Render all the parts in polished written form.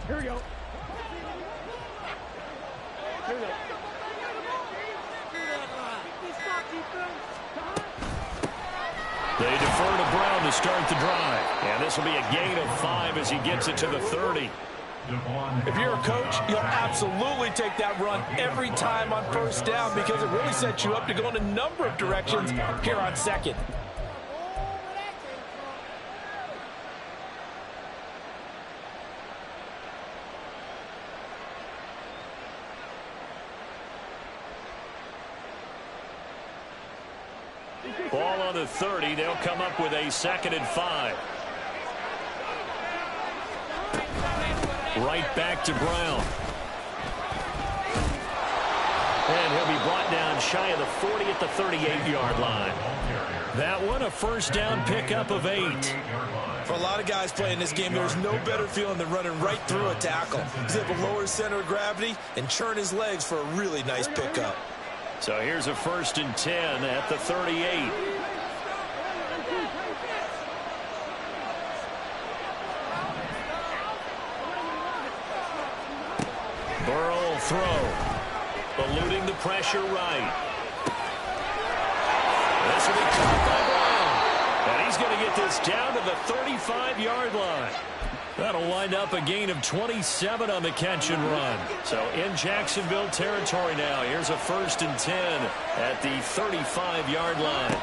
Here we go. Here we go. They defer to Brown to start the drive. And this will be a gain of 5 as he gets it to the 30. If you're a coach, you'll absolutely take that run every time on first down because it really sets you up to go in a number of directions here on second. Ball on the 30. They'll come up with a 2nd and 5. Right back to Brown. And he'll be brought down shy of the 40 at the 38-yard line. That one, a first down pickup of 8. For a lot of guys playing this game, there's no better feeling than running right through a tackle. He's able to lower his center of gravity and churn his legs for a really nice pickup. So here's a 1st and 10 at the 38. Burrow will throw. Eluding the pressure right. This will be caught by Brown. And he's going to get this down to the 35-yard line. That'll wind up a gain of 27 on the catch and run. So in Jacksonville territory now. Here's a 1st and 10 at the 35-yard line.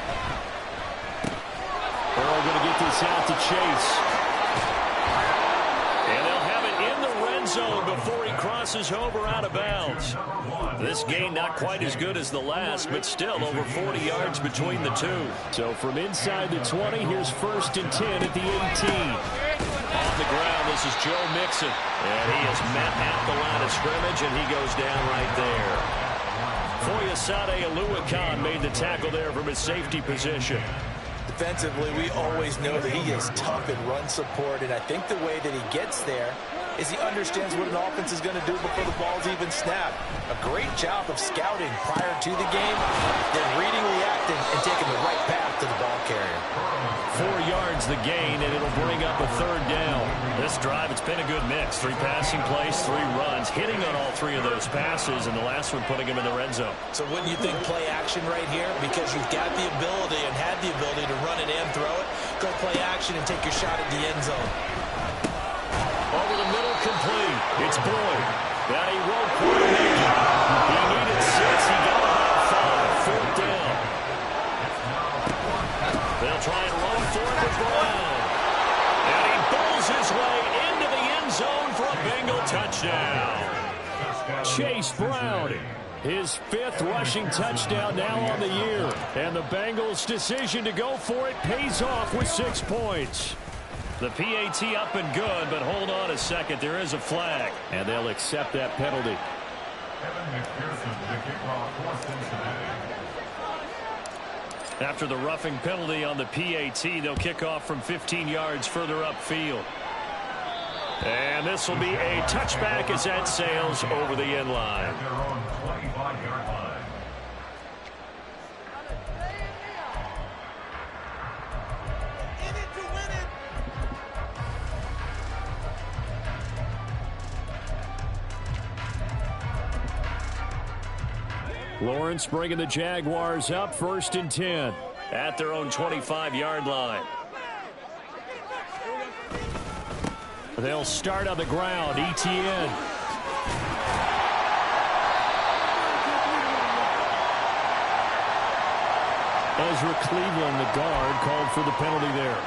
Burrow going to get this out to Chase. And they'll have it in the red zone before he crosses over out of bounds. This gain not quite as good as the last, but still over 40 yards between the two. So from inside the 20, here's 1st and 10 at the 18. On the ground, this is Joe Mixon. And he is met at the line of scrimmage, and he goes down right there. Foyesade Oluwakan made the tackle there from his safety position. Defensively, we always know that he is tough in run support, and I think the way that he gets there is he understands what an offense is going to do before the ball's even snapped. A great job of scouting prior to the game, then reading, reacting, and taking the right path to the ball carrier. 4 yards the gain, and it'll bring up a 3rd down. This drive, it's been a good mix. 3 passing plays, 3 runs, hitting on all 3 of those passes, and the last one putting him in the red zone. So wouldn't you think play action right here? Because you've got the ability and had the ability to run it and throw it. Go play action and take your shot at the end zone. Over the middle, complete. It's Boyd. Now he won't quite make it. He needed 6. He got about 5. 4th down. They'll try and run for it with Brown. And he bowls his way into the end zone for a Bengal touchdown. Chase Brown, his 5th rushing touchdown now on the year. And the Bengals' decision to go for it pays off with 6 points. The PAT up and good, but hold on a second. There is a flag, and they'll accept that penalty. After the roughing penalty on the PAT, they'll kick off from 15 yards further upfield. And this will be a touchback as that sails over the end line. Lawrence bringing the Jaguars up, 1st and 10 at their own 25-yard line. They'll start on the ground. ETN. Ezra Cleveland, the guard, called for the penalty there.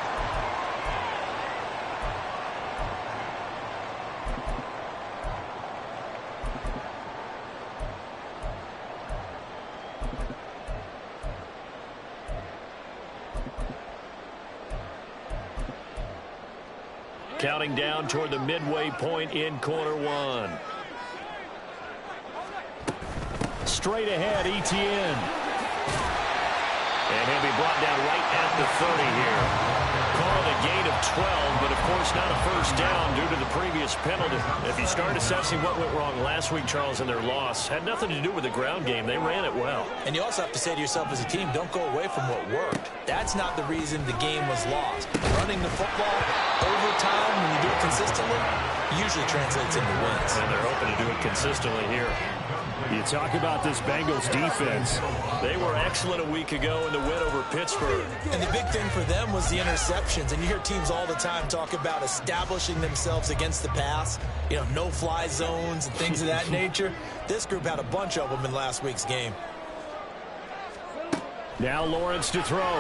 Counting down toward the midway point in quarter 1. Straight ahead, ETN. And he'll be brought down right at the 30 here. Call it a gain of 12, but of course not a first down due to the previous penalty. If you start assessing what went wrong last week, Charles, in their loss, had nothing to do with the ground game. They ran it well. And you also have to say to yourself as a team, don't go away from what worked. That's not the reason the game was lost. Running the football over time, when you do it consistently, usually translates into wins. And they're hoping to do it consistently here. You talk about this Bengals defense. They were excellent a week ago in the win over Pittsburgh. And the big thing for them was the interceptions. And you hear teams all the time talk about establishing themselves against the pass. You know, no-fly zones and things of that nature. This group had a bunch of them in last week's game. Now Lawrence to throw. And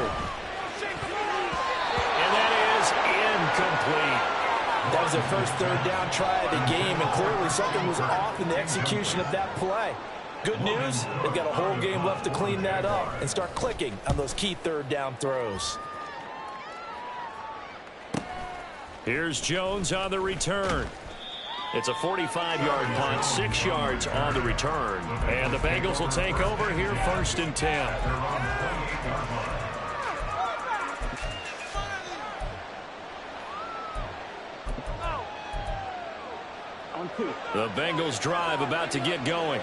that is incomplete. That was their first third down try of the game, and clearly something was off in the execution of that play. Good news, they've got a whole game left to clean that up and start clicking on those key third down throws. Here's Jones on the return. It's a 45-yard punt, 6 yards on the return. And the Bengals will take over here, 1st and 10. The Bengals drive about to get going.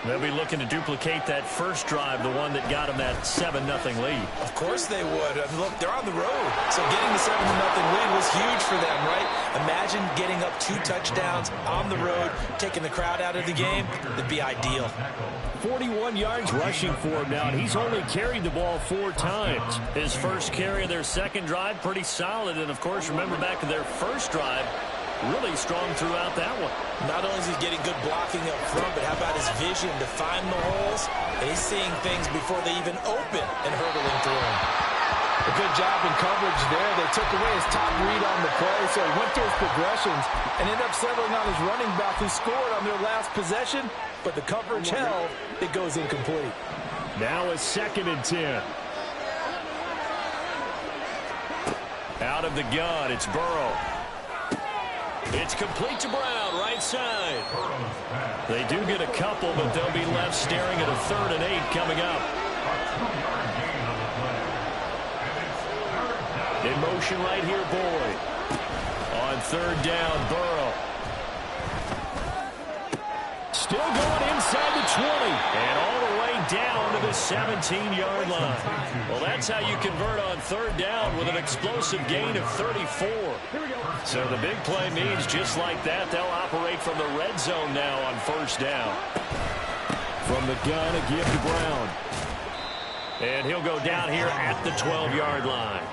They'll be looking to duplicate that first drive, the one that got them that 7-0 lead. Of course they would. I mean, look, they're on the road. So getting the 7-0 lead was huge for them, right? Imagine getting up 2 touchdowns on the road, taking the crowd out of the game. That'd be ideal. 41 yards rushing for him now, and he's only carried the ball 4 times. His first carry of their second drive, pretty solid. And, of course, remember back to their first drive, really strong throughout that one. Not only is he getting good blocking up front, but how about his vision to find the holes? And he's seeing things before they even open and hurdling through them. A good job in coverage there. They took away his top read on the play, so he went to his progressions and ended up settling on his running back who scored on their last possession, but the coverage held. It goes incomplete. Now a 2nd and 10. Out of the gun, it's Burrow. It's complete to Brown, right side. They do get a couple, but they'll be left staring at a 3rd and 8 coming up. In motion right here, Boyd. On 3rd down, Burrow. Still going inside the 20. And all the way down to the 17-yard line. Well, that's how you convert on 3rd down with an explosive gain of 34. So the big play means just like that, they'll operate from the red zone now on 1st down. From the gun, a give to Brown. And he'll go down here at the 12-yard line.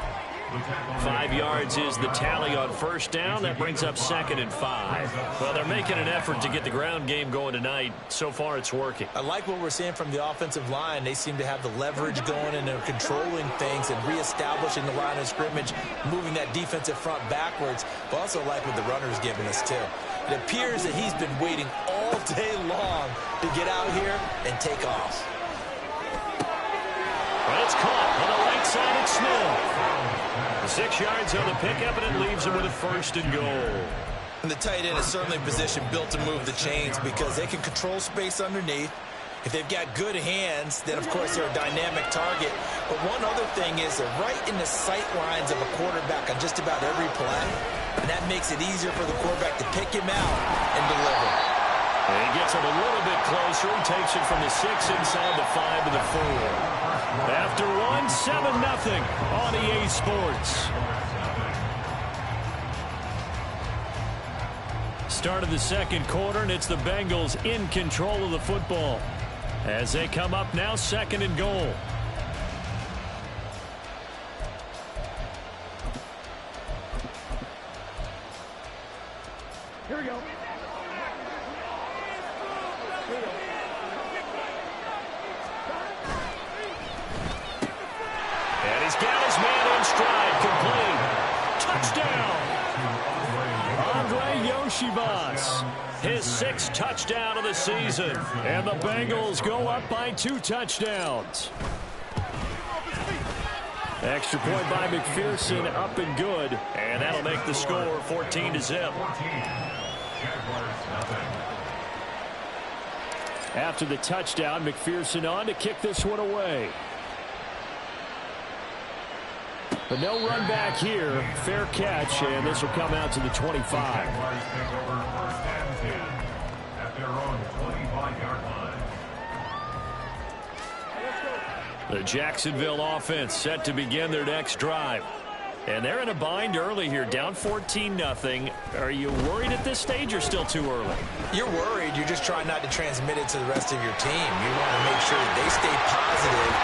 5 yards is the tally on 1st down. That brings up 2nd and 5. Well, they're making an effort to get the ground game going tonight. So far, it's working. I like what we're seeing from the offensive line. They seem to have the leverage going, and they're controlling things and reestablishing the line of scrimmage, moving that defensive front backwards. But also like what the runner's giving us, too. It appears that he's been waiting all day long to get out here and take off. But it's caught on the right side at Ceml. 6 yards on the pickup, and it leaves him with a 1st and goal. And the tight end is certainly a position built to move the chains because they can control space underneath. If they've got good hands, then, of course, they're a dynamic target. But one other thing is they're right in the sight lines of a quarterback on just about every play. And that makes it easier for the quarterback to pick him out and deliver. And he gets him a little bit closer. He takes it from the 6 inside the 5 to the 4. After 7-0 on EA Sports. Start of the 2nd quarter, and it's the Bengals in control of the football as they come up now 2nd and goal. Here we go. And he's got his man in stride, complete. Touchdown! Andre Yoshibas, his 6th touchdown of the season. And the Bengals go up by 2 touchdowns. Extra point by McPherson, up and good. And that'll make the score 14-0. After the touchdown, McPherson on to kick this one away. But no run back here. Fair catch, and this will come out to the 25. The Jacksonville offense set to begin their next drive. And they're in a bind early here, down 14-0. Are you worried at this stage or still too early? You're worried. You're just trying not to transmit it to the rest of your team. You want to make sure that they stay positive.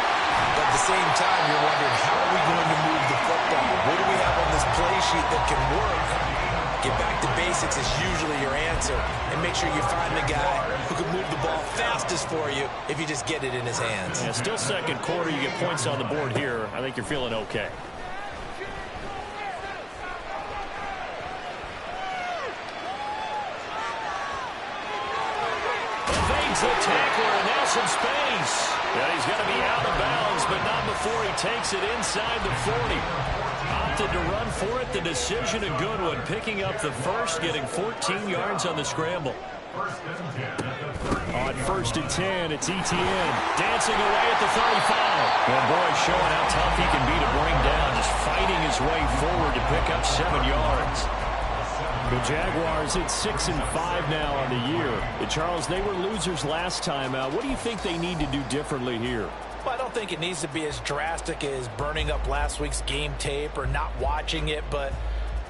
But at the same time, you're wondering, how are we going to move the football? What do we have on this play sheet that can work? Get back to basics is usually your answer. And make sure you find the guy who can move the ball fastest for you if you just get it in his hands. Yeah, still second quarter. You get points on the board here. I think you're feeling okay. The tackler, and now some space. Yeah, he's going to be out of bounds, but not before he takes it inside the 40. Opted to run for it. The decision, a good one. Picking up the first, getting 14 yards on the scramble. On 1st and 10, it's Etienne. Dancing away at the 35. And boy, showing how tough he can be to bring down. Just fighting his way forward to pick up 7 yards. The Jaguars at 6-5 now on the year. And Charles, they were losers last time out. What do you think they need to do differently here? Well, I don't think it needs to be as drastic as burning up last week's game tape or not watching it, but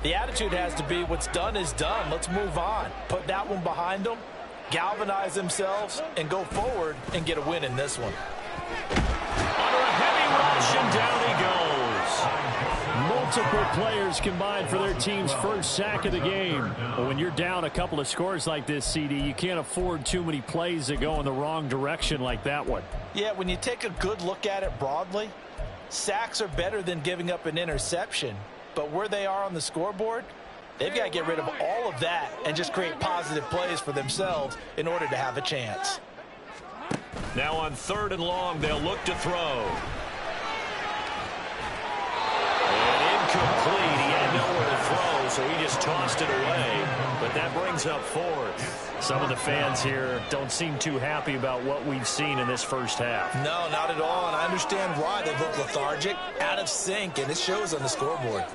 the attitude has to be what's done is done. Let's move on. Put that one behind them, galvanize themselves, and go forward and get a win in this one. Under a heavy rush, and down he goes. Multiple players combined for their team's first sack of the game. But when you're down a couple of scores like this, CD, you can't afford too many plays that go in the wrong direction like that one. Yeah, when you take a good look at it broadly, sacks are better than giving up an interception. But where they are on the scoreboard, they've got to get rid of all of that and just create positive plays for themselves in order to have a chance. Now on 3rd and long, they'll look to throw. Incomplete. He had nowhere to throw, so he just tossed it away. But that brings up 4th. Some of the fans here don't seem too happy about what we've seen in this first half. No, not at all, and I understand why. They look lethargic, out of sync, and it shows on the scoreboard.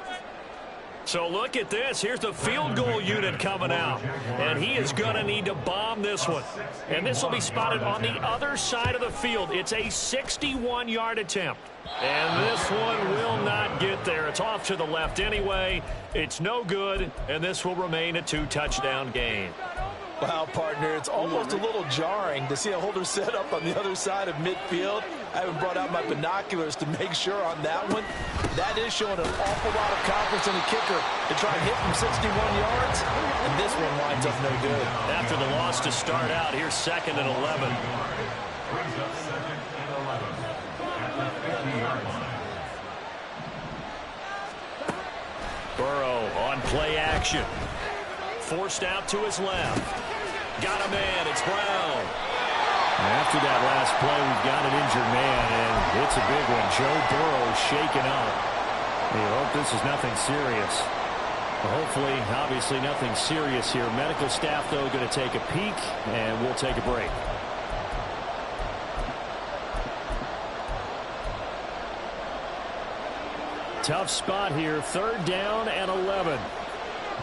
So look at this. Here's the field goal unit coming out. And he is going to need to bomb this one. And this will be spotted on the other side of the field. It's a 61-yard attempt. And this one will not get there. It's off to the left anyway. It's no good, and this will remain a 2-touchdown game. Wow, partner, it's almost a little jarring to see a holder set up on the other side of midfield. I haven't brought out my binoculars to make sure on that one. That is showing an awful lot of confidence in the kicker to try and hit from 61 yards, and this one winds up no good. After the loss to start out, here's 2nd and 11. Burrow on play action. Forced out to his left. Got a man. It's Brown. After that last play, we've got an injured man, and it's a big one. Joe Burrow shaken up. We hope this is nothing serious. Hopefully, obviously, nothing serious here. Medical staff, though, going to take a peek, and we'll take a break. Tough spot here. 3rd down and 11.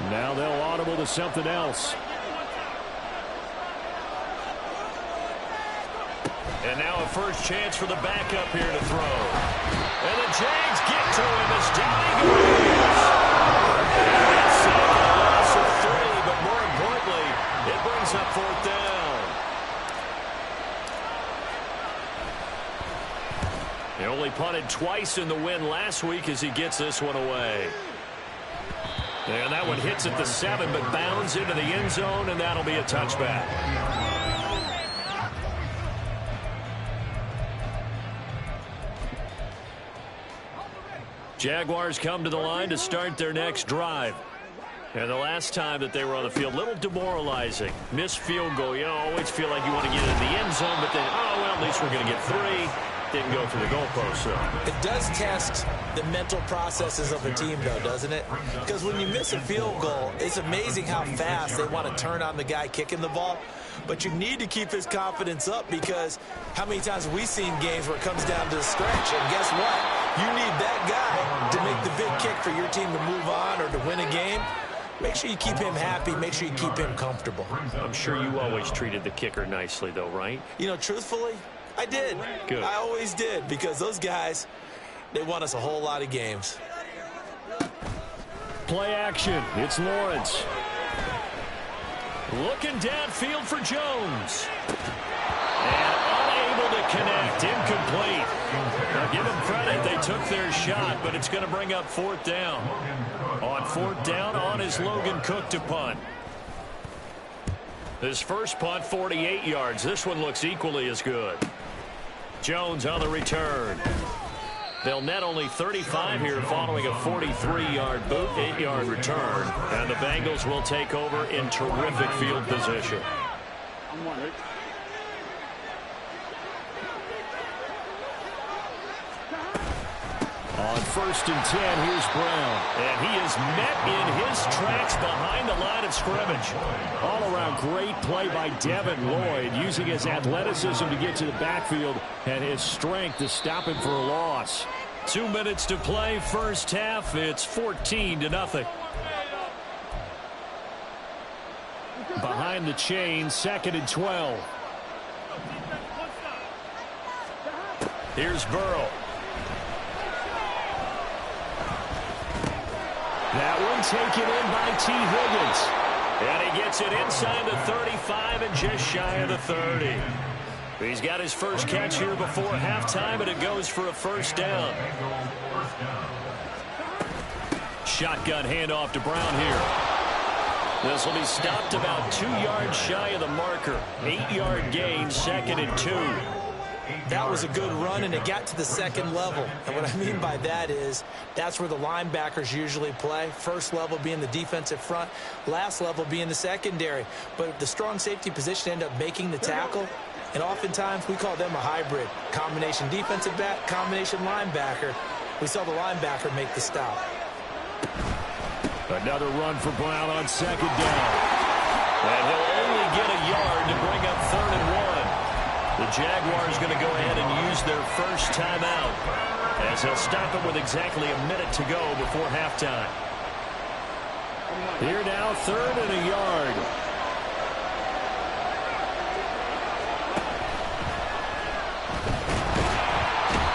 Now they'll audible to something else. And now a first chance for the backup here to throw. And the Jags get to him as down he goes. That's a loss of 3, but more importantly, it brings up 4th down. He only punted twice in the win last week as he gets this one away. And that one hits at the 7, but bounds into the end zone, and that'll be a touchback. Jaguars come to the line to start their next drive. And the last time that they were on the field, a little demoralizing. Missed field goal. You always feel like you want to get in the end zone, but then, oh, well, at least we're going to get 3. Didn't go through the goalpost, so. It does test the mental processes of a team, though, doesn't it? Because when you miss a field goal, it's amazing how fast they want to turn on the guy kicking the ball. But you need to keep his confidence up, because how many times have we seen games where it comes down to the stretch, and guess what? You need that guy to make the big kick for your team to move on or to win a game. Make sure you keep him happy. Make sure you keep him comfortable. I'm sure you always treated the kicker nicely, though, right? You know, truthfully, I did. Good. I always did, because those guys, they won us a whole lot of games. Play action. It's Lawrence. Looking downfield for Jones. And unable to connect. Incomplete. Now give them credit. They took their shot, but it's going to bring up fourth down. On fourth down, on is Logan Cook to punt. His first punt, 48 yards. This one looks equally as good. Jones on the return. They'll net only 35 here following a 43-yard boot, 8-yard return. And the Bengals will take over in terrific field position. On 1st and 10, here's Brown. And he is met in his tracks behind the line of scrimmage. All-around great play by Devin Lloyd, using his athleticism to get to the backfield and his strength to stop him for a loss. 2 minutes to play, first half. It's 14-0. Behind the chain, 2nd and 12. Here's Burrow. That one taken in by T. Higgins. And he gets it inside the 35 and just shy of the 30. He's got his first catch here before halftime, and it goes for a first down. Shotgun handoff to Brown here. This will be stopped about 2 yards shy of the marker. 8-yard gain, 2nd and 2. That was a good run, and it got to the second level. And what I mean by that is that's where the linebackers usually play. First level being the defensive front, last level being the secondary. But the strong safety position ended up making the tackle, and oftentimes we call them a hybrid. Combination defensive back, combination linebacker. We saw the linebacker make the stop. Another run for Brown on 2nd down. And he'll only get a yard to bring up 3rd and 1. The Jaguars going to go ahead and use their first timeout, as they'll stop it with exactly a minute to go before halftime. Here now, 3rd and a yard.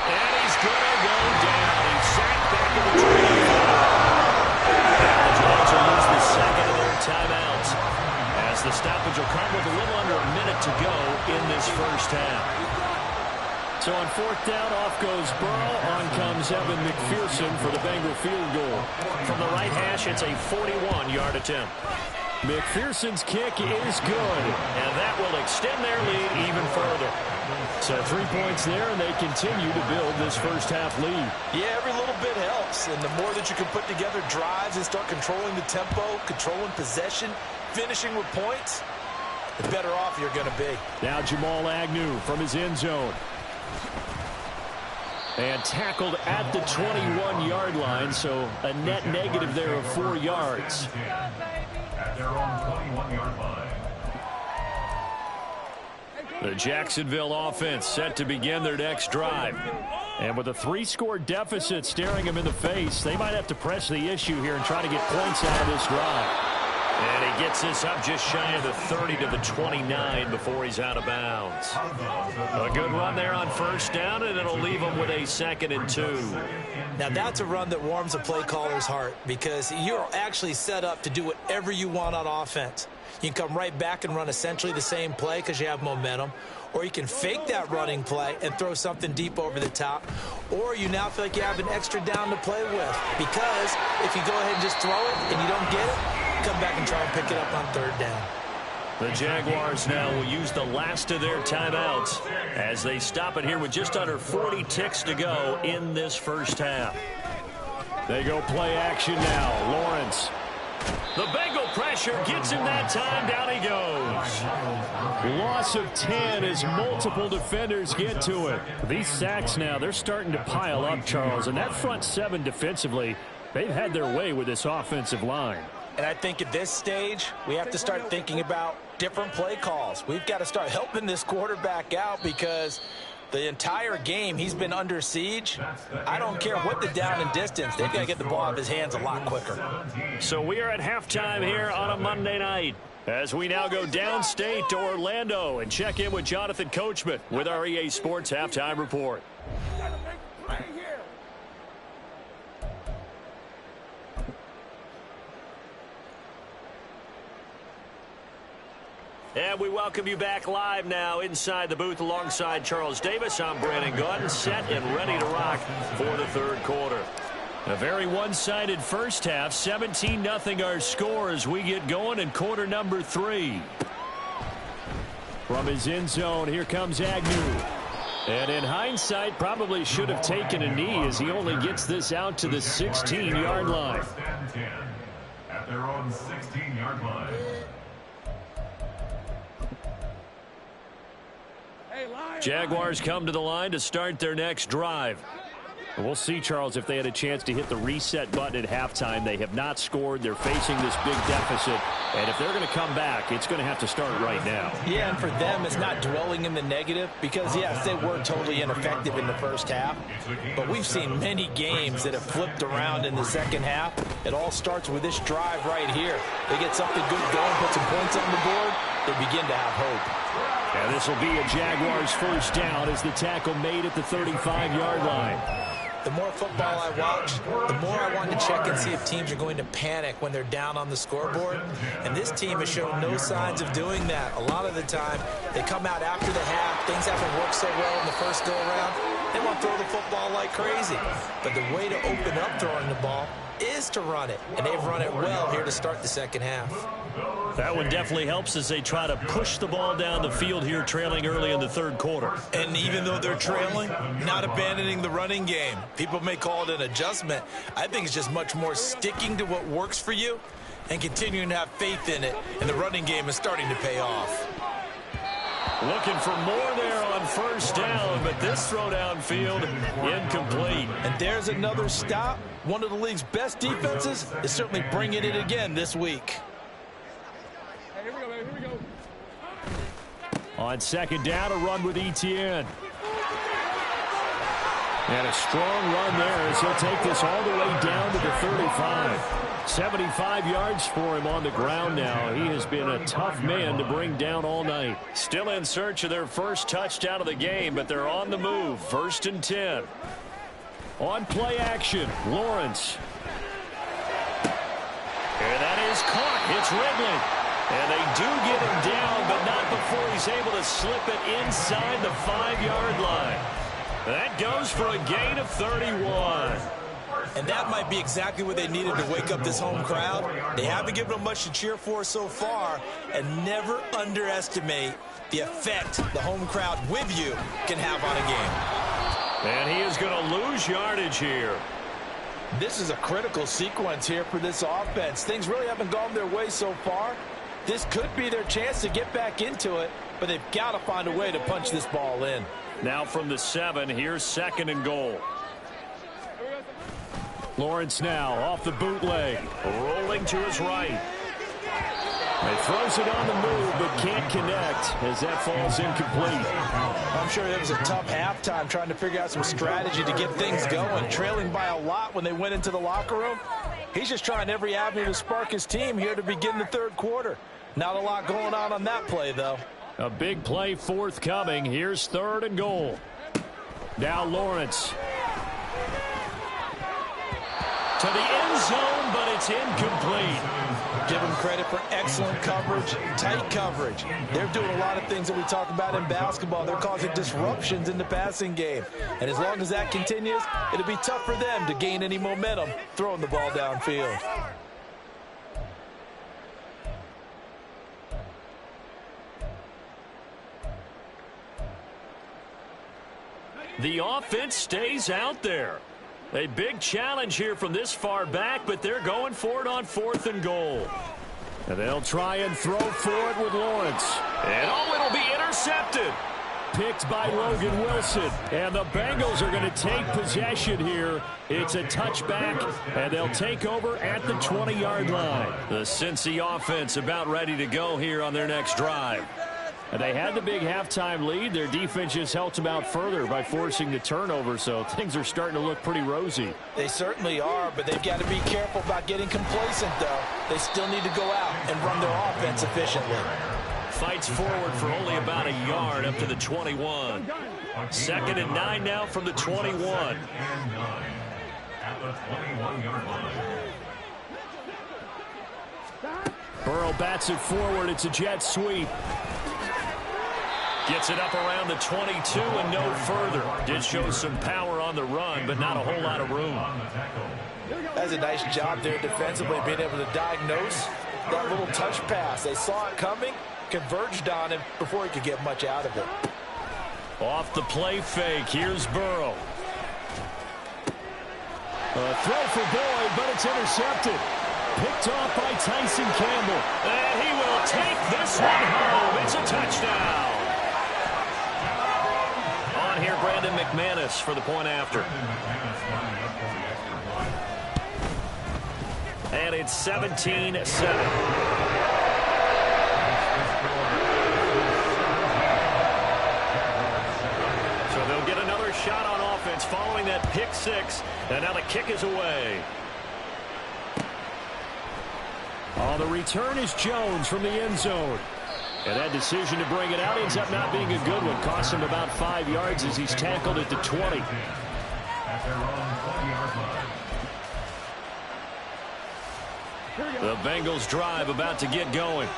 And he's going to go down. He's sacked back in the 25. The Jags will lose the second of their timeouts, as the stoppage will come with a little under a minute to go in this first half. So on 4th down, off goes Burrow. On comes Evan McPherson for the Bengal field goal. From the right hash, it's a 41-yard attempt. McPherson's kick is good, and that will extend their lead even further. So 3 points there, and they continue to build this first half lead. Yeah, every little bit helps, and the more that you can put together drives and start controlling the tempo, controlling possession, finishing with points, the better off you're going to be. Now Jamal Agnew from his end zone. And tackled at the 21-yard line, so a net negative there of 4 yards. At their own 21-yard line. The Jacksonville offense set to begin their next drive. And with a 3-score deficit staring them in the face, they might have to press the issue here and try to get points out of this drive. And he gets this up just shy of the 30 to the 29 before he's out of bounds. A good run there on 1st down, and it'll leave him with a 2nd and 2. Now that's a run that warms a play caller's heart, because you're actually set up to do whatever you want on offense. You can come right back and run essentially the same play because you have momentum, or you can fake that running play and throw something deep over the top, or you now feel like you have an extra down to play with, because if you go ahead and just throw it and you don't get it, come back and try and pick it up on 3rd down. The Jaguars now will use the last of their timeouts as they stop it here with just under 40 ticks to go in this first half. They go play action now. Lawrence. The Bengal pressure gets him that time. Down he goes. Loss of 10 as multiple defenders get to it. These sacks now, they're starting to pile up, Charles. And that front 7 defensively, they've had their way with this offensive line. And I think at this stage, we have to start thinking about different play calls. We've got to start helping this quarterback out, because the entire game he's been under siege. I don't care what the down and distance. They've got to get the ball out of his hands a lot quicker. So we are at halftime here on a Monday night, as we now go downstate to Orlando and check in with Jonathan Coachman with our EA Sports Halftime Report. And we welcome you back live now inside the booth alongside Charles Davis. I'm Brandon Gaudin, set and ready to rock for the third quarter. A very one-sided first half, 17-0 our score as we get going in quarter number 3. From his end zone, here comes Agnew. And in hindsight, probably should have taken a knee as he only gets this out to the 16-yard line. At their own 16-yard line. Jaguars come to the line to start their next drive. We'll see, Charles, if they had a chance to hit the reset button at halftime. They have not scored. They're facing this big deficit. And if they're going to come back, it's going to have to start right now. Yeah, and for them, it's not dwelling in the negative because, yes, they were totally ineffective in the first half. But we've seen many games that have flipped around in the second half. It all starts with this drive right here. They get something good going, put some points on the board, they begin to have hope. And this will be a Jaguars first down as the tackle made at the 35-yard line. The more football I watch, the more I want to check and see if teams are going to panic when they're down on the scoreboard. And this team has shown no signs of doing that. A lot of the time, they come out after the half. Things haven't worked so well in the first go-around. They want to throw the football like crazy. But the way to open up throwing the ball is to run it. And they've run it well here to start the second half. That one definitely helps as they try to push the ball down the field here, trailing early in the third quarter. And even though they're trailing, not abandoning the running game. People may call it an adjustment. I think it's just much more sticking to what works for you and continuing to have faith in it. And the running game is starting to pay off. Looking for more there on first down, but this throw downfield incomplete. And there's another stop. One of the league's best defenses is certainly bringing it again this week. Here we go, man. Here we go. On second down, a run with Etienne. And a strong run there as he'll take this all the way down to the 35. 75 yards for him on the ground now. He has been a tough man to bring down all night. Still in search of their first touchdown of the game, but they're on the move. 1st and 10. On play action, Lawrence. And that is caught. It's Ridley. And they do get him down, but not before he's able to slip it inside the 5-yard line. That goes for a gain of 31. And that might be exactly what they needed to wake up this home crowd. They haven't given them much to cheer for so far, and never underestimate the effect the home crowd with you can have on a game. And he is going to lose yardage here. This is a critical sequence here for this offense. Things really haven't gone their way so far. This could be their chance to get back into it, but they've got to find a way to punch this ball in. Now from the 7, here's 2nd and goal. Lawrence now off the bootleg, rolling to his right. He throws it on the move, but can't connect as that falls incomplete. I'm sure it was a tough halftime trying to figure out some strategy to get things going. Trailing by a lot when they went into the locker room. He's just trying every avenue to spark his team here to begin the third quarter. Not a lot going on that play, though. A big play forthcoming. Here's 3rd and goal. Now Lawrence. To the end zone, but it's incomplete. Give them credit for excellent coverage, tight coverage. They're doing a lot of things that we talk about in basketball. They're causing disruptions in the passing game. And as long as that continues, it'll be tough for them to gain any momentum throwing the ball downfield. The offense stays out there. A big challenge here from this far back, but they're going for it on 4th and goal. And they'll try and throw for it with Lawrence. And it'll be intercepted. Picked by Logan Wilson. And the Bengals are going to take possession here. It's a touchback, and they'll take over at the 20-yard line. The Cincy offense about ready to go here on their next drive. And they had the big halftime lead. Their defense just helped them out further by forcing the turnover, so things are starting to look pretty rosy. They certainly are, but they've got to be careful about getting complacent, though. They still need to go out and run their offense efficiently. Fights forward for only about a yard up to the 21. 2nd and 9 now from the 21. At the 21-yard line. Burrow bats it forward. It's a jet sweep. Gets it up around the 22 and no further. Did show some power on the run, but not a whole lot of room. That's a nice job there defensively, being able to diagnose that little touch pass. They saw it coming, converged on him before he could get much out of it. Off the play fake, here's Burrow. A throw for Boyd, but it's intercepted. Picked off by Tyson Campbell. And he will take this one home. It's a touchdown. On here, Brandon McManus for the point after. And it's 17-7. So they'll get another shot on offense following that pick six. And now the kick is away. Oh, the return is Jones from the end zone. And that decision to bring it out ends up not being a good one. Cost him about 5 yards as he's tackled at the 20. The Bengals drive about to get going.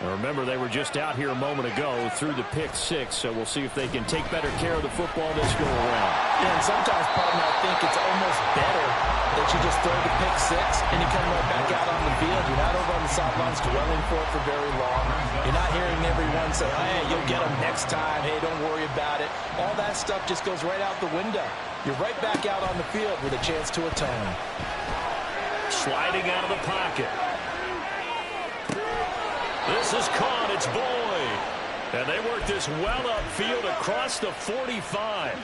Now remember, they were just out here a moment ago through the pick six, so we'll see if they can take better care of the football this go around. Yeah, and sometimes, partner, I think it's almost better that you just throw the pick six and you come right back out on the field. You're not over on the sidelines dwelling for it for very long. You're not hearing everyone say, hey, you'll get them next time. Hey, don't worry about it. All that stuff just goes right out the window. You're right back out on the field with a chance to atone. Sliding out of the pocket. This is caught. It's Boyd. And they work this well upfield across the 45.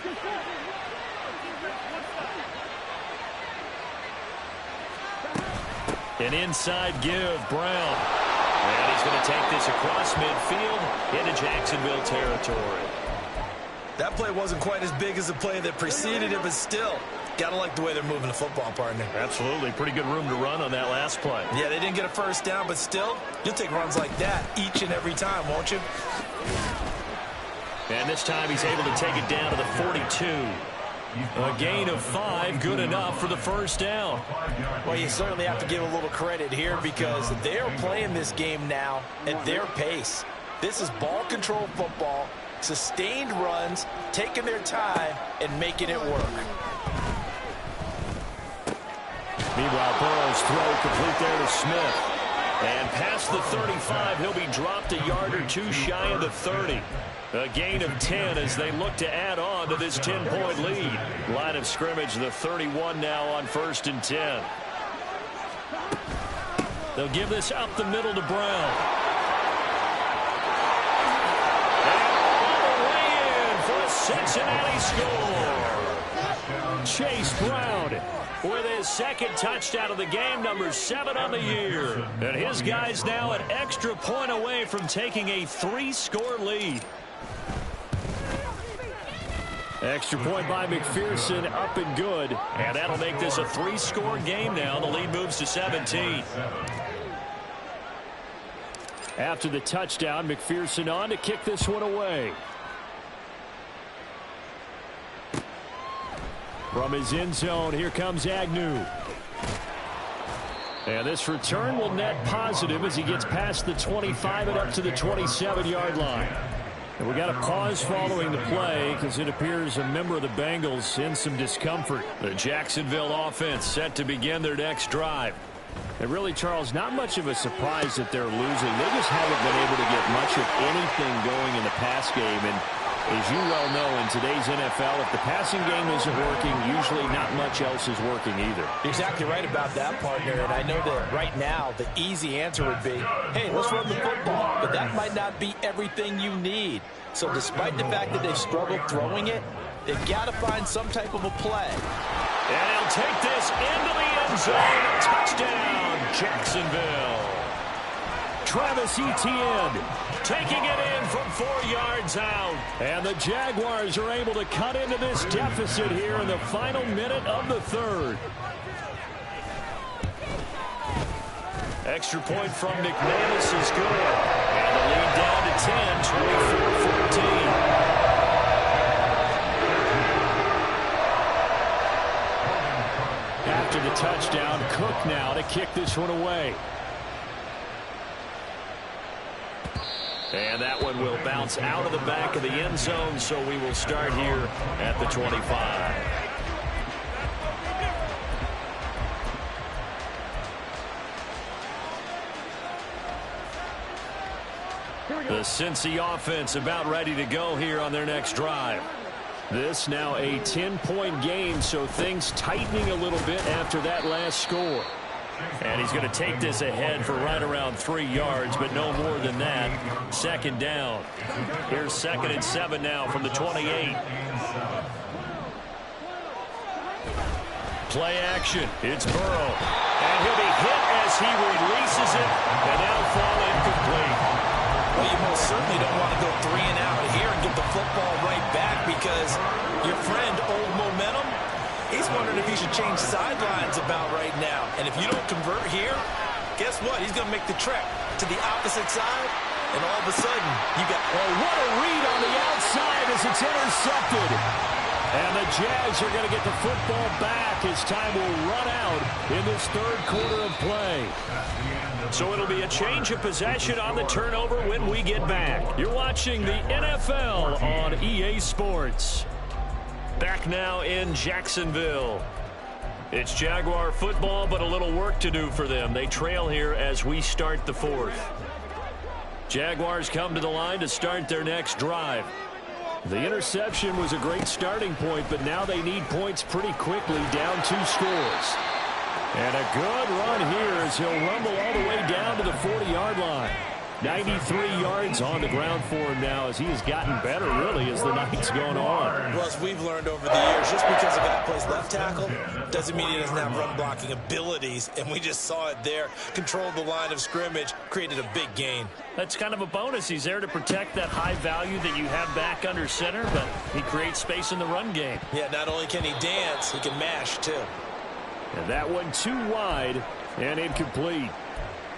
An inside give, Brown. And he's going to take this across midfield into Jacksonville territory. That play wasn't quite as big as the play that preceded it, but still, got to like the way they're moving the football, partner. Absolutely. Pretty good room to run on that last play. Yeah, they didn't get a first down, but still, you'll take runs like that each and every time, won't you? And this time he's able to take it down to the 42. A gain of 5, good enough for the first down. Well, you certainly have to give a little credit here because they're playing this game now at their pace. This is ball control football, sustained runs, taking their time, and making it work. Meanwhile, Burrow's throw complete there to Smith. And past the 35, he'll be dropped a yard or two shy of the 30. A gain of 10 as they look to add on to this 10-point lead. Line of scrimmage, the 31 now on 1st and 10. They'll give this up the middle to Brown. And all the way in for a Cincinnati score. Chase Brown with his second touchdown of the game, number 7 on the year. And his guys now an extra point away from taking a 3-score lead. Extra point by McPherson, up and good. And that'll make this a 3-score game now. The lead moves to 17. After the touchdown, McPherson on to kick this one away. From his end zone, here comes Agnew. And this return will net positive as he gets past the 25 and up to the 27-yard line. And we got a pause following the play because it appears a member of the Bengals in some discomfort. The Jacksonville offense set to begin their next drive. And really, Charles, not much of a surprise that they're losing. They just haven't been able to get much of anything going in the pass game. And as you well know, in today's NFL, if the passing game isn't working, usually not much else is working either. You're exactly right about that, partner. And I know that right now the easy answer would be, hey, let's run the football. But that might not be everything you need. So despite the fact that they've struggled throwing it, they've got to find some type of a play. And he'll take this into the end zone. Touchdown, Jacksonville. Travis Etienne taking it in from 4 yards out. And the Jaguars are able to cut into this deficit here in the final minute of the third. Extra point from McManus is good. And the lead down to 10, 24-14. After the touchdown, Cook now to kick this one away. And that one will bounce out of the back of the end zone, so we will start here at the 25. The Cincy offense about ready to go here on their next drive. This now a 10-point game, so things tightening a little bit after that last score. And he's going to take this ahead for right around 3 yards, but no more than that. Second down. Here's 2nd and 7 now from the 28. Play action. It's Burrow. And he'll be hit as he releases it, and that'll fall incomplete. Well, you most certainly don't want to go 3 and out here and give the football right back, because your friend, Old Momentum, he's wondering if he should change sidelines about right now. And if you don't convert here, guess what? He's going to make the trek to the opposite side, and all of a sudden, you got... Oh, what a read on the outside as it's intercepted. And the Jags are going to get the football back as time will run out in this 3rd quarter of play. So it'll be a change of possession on the turnover when we get back. You're watching the NFL on EA Sports. Back now in Jacksonville. It's Jaguar football, but a little work to do for them. They trail here as we start the 4th. Jaguars come to the line to start their next drive. The interception was a great starting point, but now they need points pretty quickly, down 2 scores. And a good run here as he'll rumble all the way down to the 40-yard line. 93 yards on the ground for him now as he has gotten better, really, as the night's gone on. Well, as we've learned over the years, just because a guy plays left tackle doesn't mean he doesn't have run-blocking abilities, and we just saw it there. Controlled the line of scrimmage, created a big gain. That's kind of a bonus. He's there to protect that high value that you have back under center, but he creates space in the run game. Yeah, not only can he dance, he can mash, too. And that one too wide and incomplete.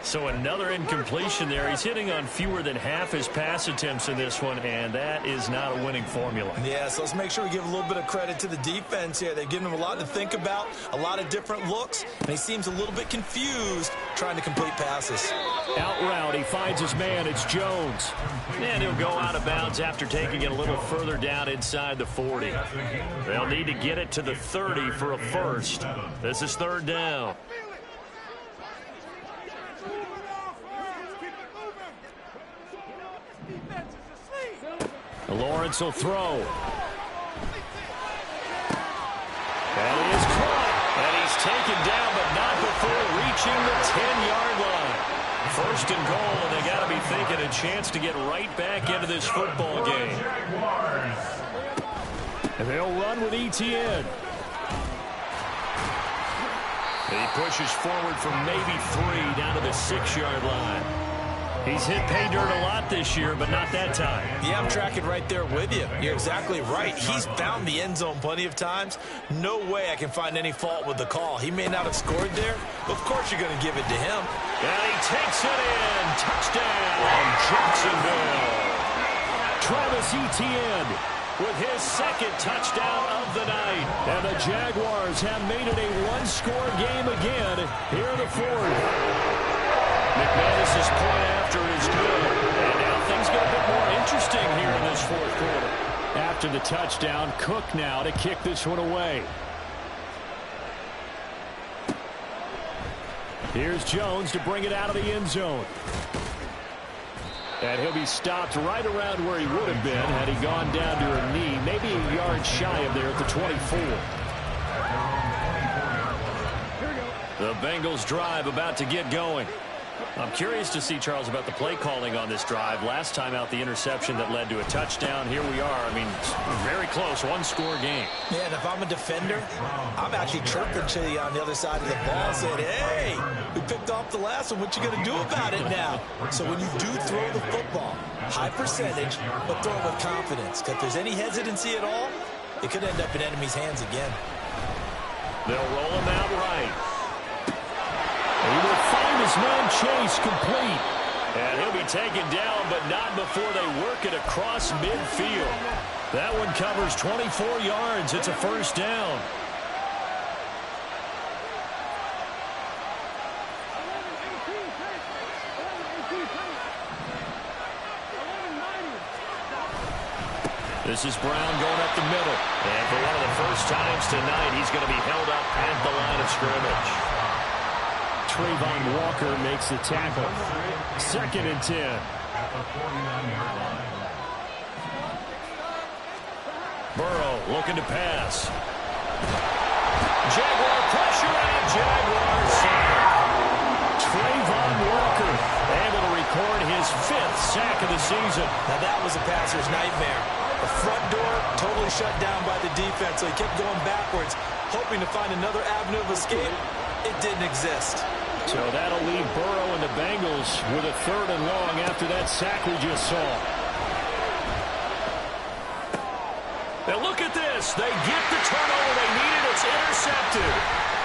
So another incompletion there. He's hitting on fewer than half his pass attempts in this one, and that is not a winning formula. Yeah, so let's make sure we give a little bit of credit to the defense here. They've given him a lot to think about, a lot of different looks, and he seems a little bit confused trying to complete passes. Out route, he finds his man. It's Jones. And he'll go out of bounds after taking it a little further down inside the 40. They'll need to get it to the 30 for a first. This is 3rd down. Lawrence will throw. That is caught. And he's taken down, but not before reaching the 10-yard line. 1st and goal, and they got to be thinking a chance to get right back into this football game. And they'll run with Etienne. He pushes forward from maybe 3 down to the 6-yard line. He's hit pay dirt a lot this year, but not that time. Yeah, I'm tracking right there with you. You're exactly right. He's found the end zone plenty of times. No way I can find any fault with the call. He may not have scored there, but of course you're going to give it to him. And he takes it in. Touchdown, Jacksonville. Travis Etienne with his 2nd touchdown of the night. And the Jaguars have made it a 1-score game again here in the 4th. McManus's point after is good. And now things get a bit more interesting here in this 4th quarter. After the touchdown, Cook now to kick this one away. Here's Jones to bring it out of the end zone. And he'll be stopped right around where he would have been had he gone down to a knee, maybe a yard shy of there at the 24. The Bengals drive about to get going. I'm curious to see, Charles, about the play calling on this drive. Last time out, the interception that led to a touchdown. Here we are. I mean, very close, 1-score game. Yeah, and if I'm a defender, I'm actually chirping to you on the other side of the ball saying, hey, we picked off the last one. What you going to do about it now? So when you do throw the football, high percentage, but throw it with confidence. Because if there's any hesitancy at all, it could end up in enemy's hands again. They'll roll him out right. He will find his man Chase complete. And he'll be taken down, but not before they work it across midfield. That one covers 24 yards. It's a 1st down. This is Brown going up the middle. And for one of the first times tonight, he's going to be held up at the line of scrimmage. Trayvon Walker makes the tackle. 2nd and 10. At the 49-yard line. Burrow looking to pass. Jaguar pressure and Jaguars sack. Trayvon Walker able to record his 5th sack of the season. Now that was a passer's nightmare. The front door totally shut down by the defense, so he kept going backwards, hoping to find another avenue of escape. It didn't exist. So that'll leave Burrow and the Bengals with a 3rd and long after that sack we just saw. Now look at this. They get the turnover they needed. It's intercepted.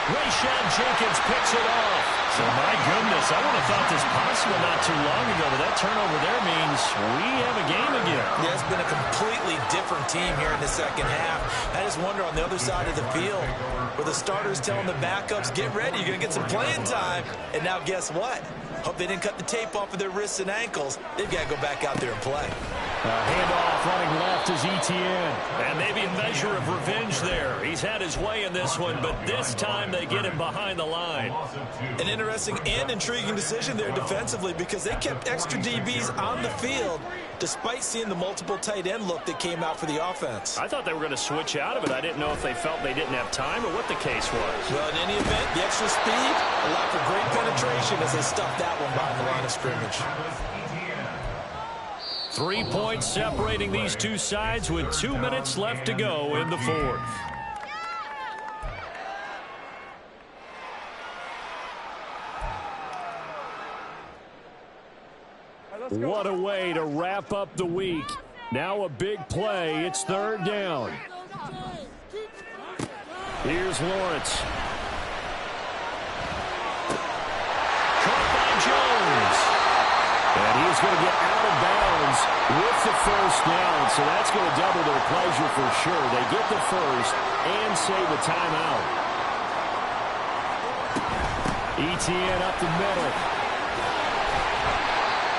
Rayshad Jenkins picks it off. So my goodness, I would have thought this possible not too long ago, but that turnover there means we have a game again. Yeah, it's been a completely different team here in the second half. I just wonder on the other side of the field, where the starters telling the backups, get ready, you're going to get some playing time. And now guess what? Hope they didn't cut the tape off of their wrists and ankles. They've got to go back out there and play. Handoff running left is Etienne. And maybe a measure of revenge there. He's had his way in this one, but this time they get him behind the line. An interesting and intriguing decision there defensively because they kept extra DBs on the field despite seeing the multiple tight end look that came out for the offense. I thought they were going to switch out of it. I didn't know if they felt they didn't have time or what the case was. Well, in any event, the extra speed allowed for great penetration as they stuffed that one behind the line of scrimmage. 3 points separating these two sides with 2 minutes left to go in the 4th. What a way to wrap up the week. Now a big play. It's 3rd down. Here's Lawrence. Caught by Jones. And he's going to get out of bounds with the 1st down. So that's going to double their pleasure for sure. They get the 1st and save a timeout. Etienne up the middle.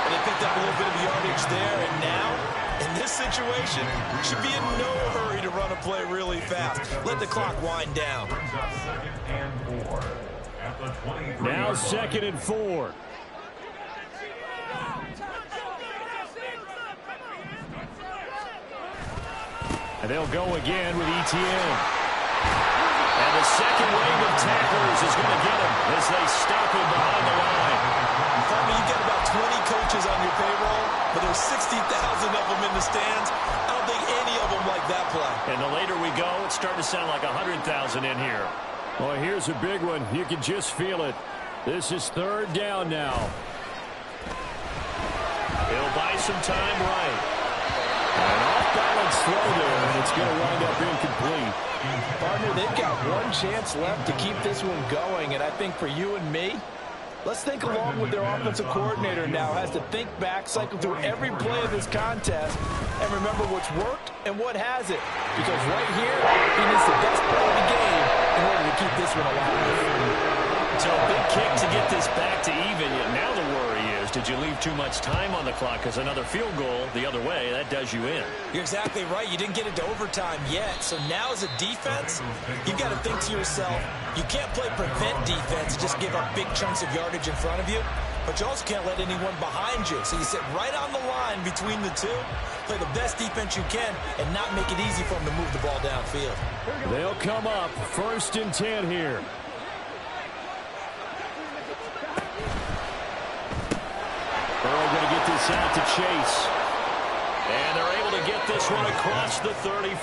And they picked up a little bit of yardage there. And now, in this situation, should be in no hurry to run a play really fast. Let the clock wind down. Now 2nd and 4. And they'll go again with Etienne. And the second wave of tacklers is going to get him as they stop him behind the line. Farmer, you got about 20 coaches on your payroll, but there's 60,000 of them in the stands. I don't think any of them like that play. And the later we go, it's starting to sound like 100,000 in here. Well, here's a big one. You can just feel it. This is 3rd down now. He'll buy some time right. An off-balance throw there, and it's going to wind up incomplete. Partner, they've got one chance left to keep this one going, and I think for you and me, let's think along with their offensive coordinator now. Has to think back, cycle through every play of this contest, and remember what's worked and what hasn't. Because right here, he needs the best play of the game in order to keep this one alive. So a big kick to get this back to even. Now the worry is, did you leave too much time on the clock? Because another field goal the other way, that does you in. You're exactly right. You didn't get it to overtime yet. So now as a defense, you've got to think to yourself, you can't play prevent defense and just give up big chunks of yardage in front of you. But you also can't let anyone behind you. So you sit right on the line between the two, play the best defense you can, and not make it easy for them to move the ball downfield. They'll come up 1st and 10 here. Burrow going to get this out to Chase. And they're able to get this one across the 35.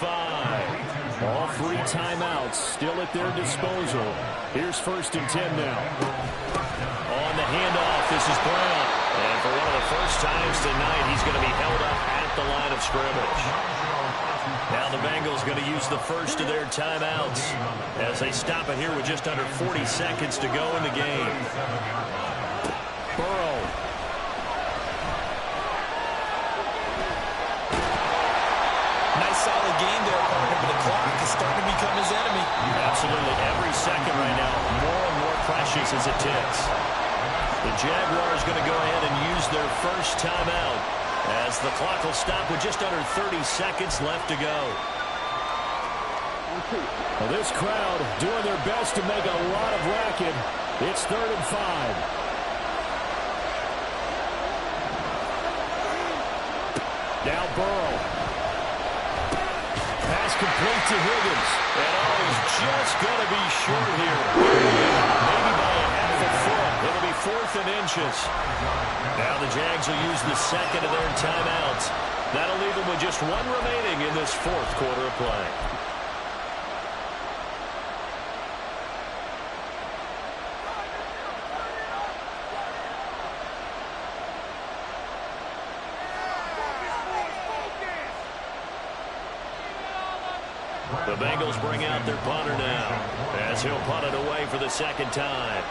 All 3 timeouts still at their disposal. Here's 1st and 10 now. On the handoff, this is Brown. And for one of the first times tonight, he's going to be held up at the line of scrimmage. Now the Bengals going to use the first of their timeouts as they stop it here with just under 40 seconds to go in the game. Burrow. Nice solid game there, partner, but the clock is starting to become his enemy. Absolutely. Every second right now, more and more precious as it ticks. The Jaguars going to go ahead and use their first timeout As the clock will stop with just under 30 seconds left to go. Well, this crowd doing their best to make a lot of racket. It's 3rd and 5. Now Burrow. Pass complete to Higgins. And he's just going to be short here. Maybe by a half a foot. It'll be 4th and inches. Now the Jags will use the second of their timeouts. That'll leave them with just one remaining in this 4th quarter of play. The Bengals bring out their punter now as he'll punt it away for the second time.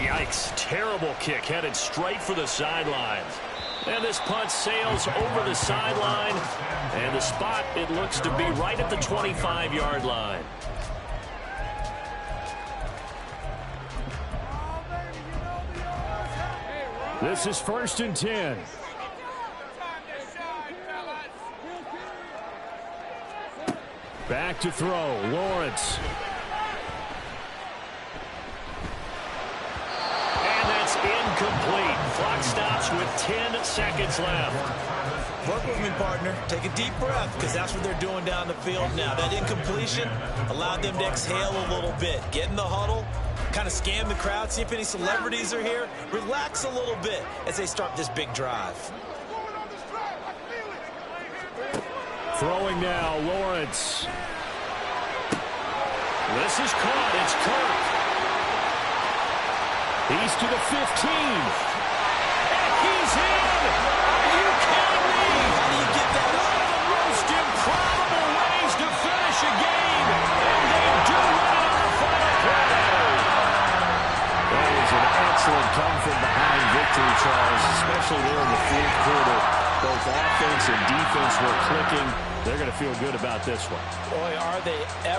Yikes. Terrible kick headed straight for the sidelines. And this punt sails over the sideline. And the spot, it looks to be right at the 25-yard line. This is 1st and 10. Back to throw. Lawrence. And that's incomplete. Clock stops with 10 seconds left. Work with me, partner. Take a deep breath, because that's what they're doing down the field now. That incompletion allowed them to exhale a little bit. Get in the huddle. Kind of scan the crowd, see if any celebrities are here. Relax a little bit as they start this big drive. Throwing now, Lawrence. This is caught. It's Kirk. He's to the 15. And he's in. Are you kidding me? How do you get that up? One of the most improbable ways to finish a game. And they do it on the final play. That is an excellent come-from-behind victory, Charles, especially there in the 4th quarter. Both offense and defense were clicking. They're going to feel good about this one. Boy, are they ever.